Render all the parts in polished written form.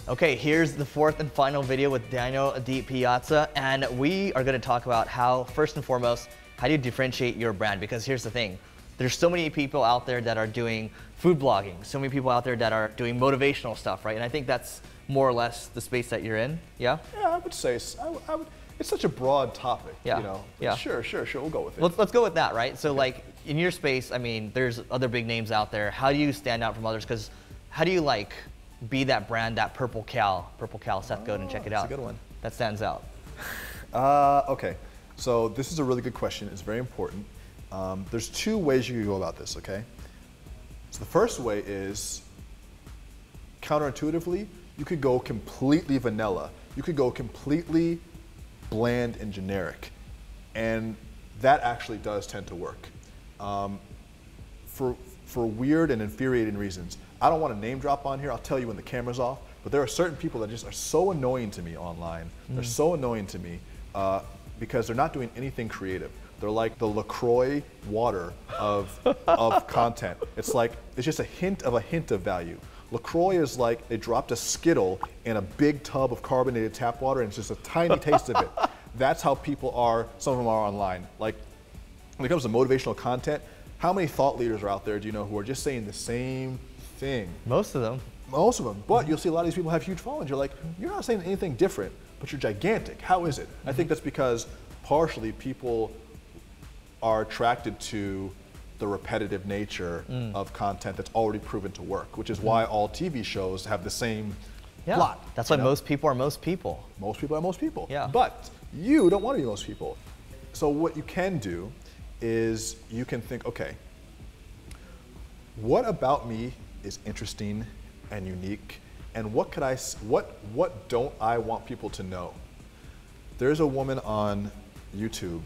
Okay, here's the fourth and final video with Daniel DiPiazza, and we are going to talk about how, first and foremost, how do you differentiate your brand? Because here's the thing, there's so many people out there that are doing food blogging, so many people out there that are doing motivational stuff, right? And I think that's more or less the space that you're in, yeah? Yeah, I would say, it's such a broad topic, yeah. you know? Yeah. Sure, we'll go with it. Let's go with that, right? So like, in your space, I mean, there's other big names out there. How do you stand out from others? Because how do you like be that brand, that purple cow, Seth Godin, check it out. That's a good one. That stands out. Okay, so this is a really good question. It's very important. There's two ways you can go about this, okay? So the first way is, counterintuitively, you could go completely vanilla. You could go completely bland and generic. And that actually does tend to work. For weird and infuriating reasons. I don't want to name drop on here, I'll tell you when the camera's off, but there are certain people that just are so annoying to me online. They're so annoying to me because they're not doing anything creative. They're like the LaCroix water of content. It's like, it's just a hint of value. LaCroix is like they dropped a Skittle in a big tub of carbonated tap water and it's just a tiny taste of it. That's how people are, some of them are online. Like, when it comes to motivational content, how many thought leaders are out there, do you know, who are just saying the same thing? Most of them. Most of them. But you'll see a lot of these people have huge followings. You're like, you're not saying anything different, but you're gigantic. How is it? I think that's because partially people are attracted to the repetitive nature of content that's already proven to work, which is why all TV shows have the same plot. That's why most people are most people. Most people are most people. Yeah. But you don't want to be most people. So what you can do is you can think, okay, what about me is interesting and unique, and what don't I want people to know? There's a woman on YouTube.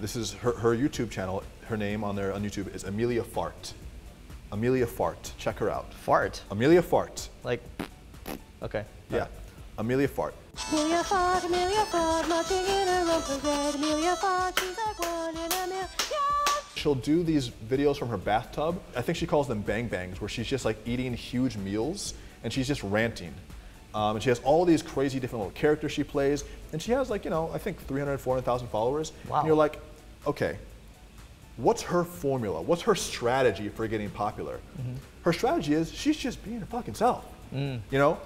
This is her YouTube channel. Her name on there on YouTube is Amelia Fart. Amelia Fart. Check her out. Fart. Amelia Fart. Like, okay. Yeah. Amelia Fart. Amelia Fart, marching in a row for red. Amelia Fart, she's like one in a million. She'll do these videos from her bathtub. I think she calls them bang bangs, where she's just like eating huge meals and she's just ranting. And she has all these crazy different little characters she plays. And she has like, you know, I think 300, 400,000 followers. Wow. And you're like, okay, what's her formula? What's her strategy for getting popular? Her strategy is she's just being her fucking self. You know,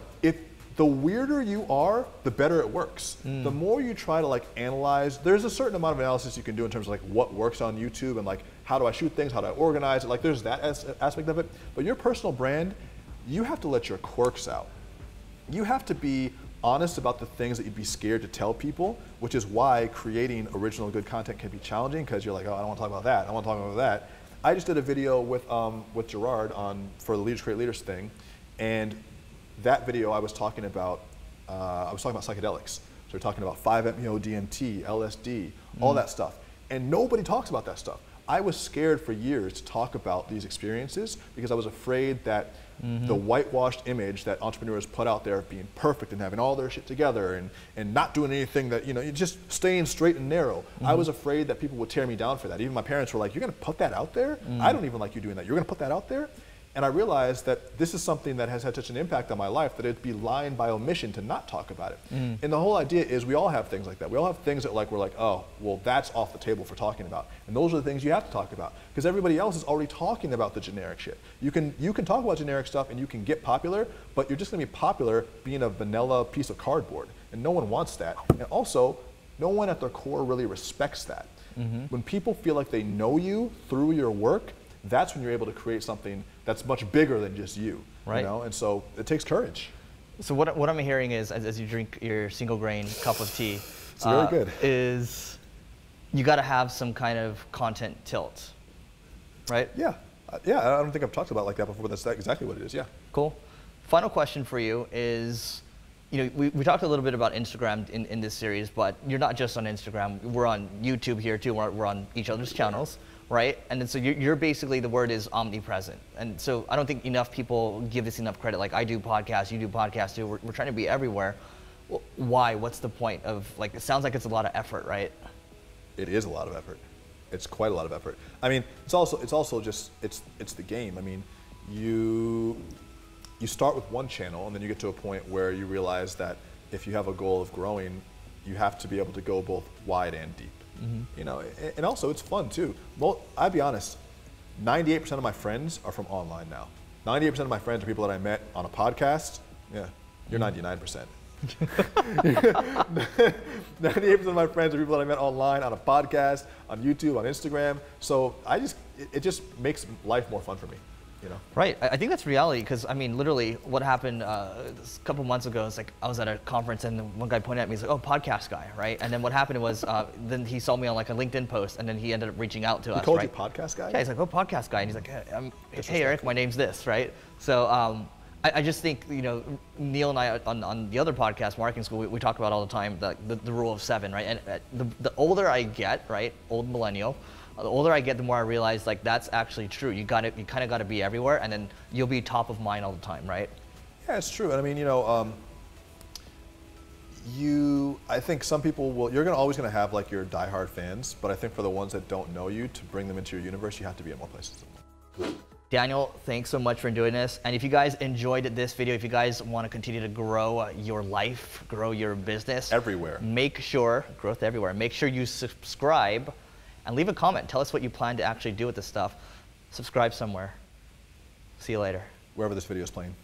the weirder you are, the better it works. The more you try to like analyze, there's a certain amount of analysis you can do in terms of like what works on YouTube and like how do I shoot things, how do I organize it, like there's that aspect of it. But your personal brand, you have to let your quirks out. You have to be honest about the things that you'd be scared to tell people, which is why creating original good content can be challenging because you're like, oh, I don't want to talk about that, I don't want to talk about that. I just did a video with Gerard for the Leaders Create Leaders thing, and that video I was talking about psychedelics. So we're talking about 5-MeO DMT, LSD, all that stuff. And nobody talks about that stuff. I was scared for years to talk about these experiences because I was afraid that the whitewashed image that entrepreneurs put out there of being perfect and having all their shit together and not doing anything that, you know, just staying straight and narrow. I was afraid that people would tear me down for that. Even my parents were like, you're gonna put that out there? I don't even like you doing that. You're gonna put that out there? And I realized that this is something that has had such an impact on my life that it'd be lying by omission to not talk about it. And the whole idea is we all have things like that. We all have things that like we're like, oh, well, that's off the table for talking about. And those are the things you have to talk about because everybody else is already talking about the generic shit. You can talk about generic stuff and you can get popular, but you're just gonna be popular being a vanilla piece of cardboard. And no one wants that. And also, no one at their core really respects that. When people feel like they know you through your work, that's when you're able to create something that's much bigger than just you, right? You know? And so it takes courage. So what I'm hearing is, as you drink your single grain cup of tea, it's very good. Is you got to have some kind of content tilt, right? Yeah, yeah. I don't think I've talked about it like that before, but that's exactly what it is. Yeah. Cool. Final question for you is, you know, we talked a little bit about Instagram in this series, but you're not just on Instagram. We're on YouTube here too. We're on each other's channels. Right? And then so you're basically, the word is omnipresent. And so I don't think enough people give this enough credit. Like I do podcasts, you do podcasts too. We're trying to be everywhere. Why? What's the point of, like, it sounds like it's a lot of effort, right? It is a lot of effort. It's quite a lot of effort. I mean, it's also just, it's the game. I mean, you start with one channel, and then you get to a point where you realize that if you have a goal of growing, you have to be able to go both wide and deep. You know, and also it's fun too. Well, I'll be honest, 98% of my friends are from online now. 98% of my friends are people that I met on a podcast. Yeah, you're 99%. 98% of my friends are people that I met online, on a podcast, on YouTube, on Instagram. So it just makes life more fun for me, you know? Right, I think that's reality, because I mean, literally what happened a couple months ago is like, I was at a conference and one guy pointed at me, he's like, oh, podcast guy, right? And then what happened was, then he saw me on like a LinkedIn post, and then he ended up reaching out to us, He called right? you podcast guy? Yeah, he's like, oh, podcast guy, and he's like, hey Eric, my name's this, right? So I just think, you know, Neil and I on the other podcast, Marketing School, we talk about all the time the rule of 7, right? And the older I get, right, old millennial, the older I get, the more I realize like that's actually true. You kind of got to be everywhere, and then you'll be top of mind all the time, right? Yeah, it's true. And I mean, you know, I think some people will. You're always gonna have like your diehard fans, but I think for the ones that don't know you, to bring them into your universe, you have to be in more places than one. Daniel, thanks so much for doing this. And if you guys enjoyed this video, if you guys want to continue to grow your life, grow your business Everywhere. Growth everywhere. Make sure you subscribe and leave a comment. Tell us what you plan to actually do with this stuff. Subscribe somewhere. See you later. Wherever this video is playing.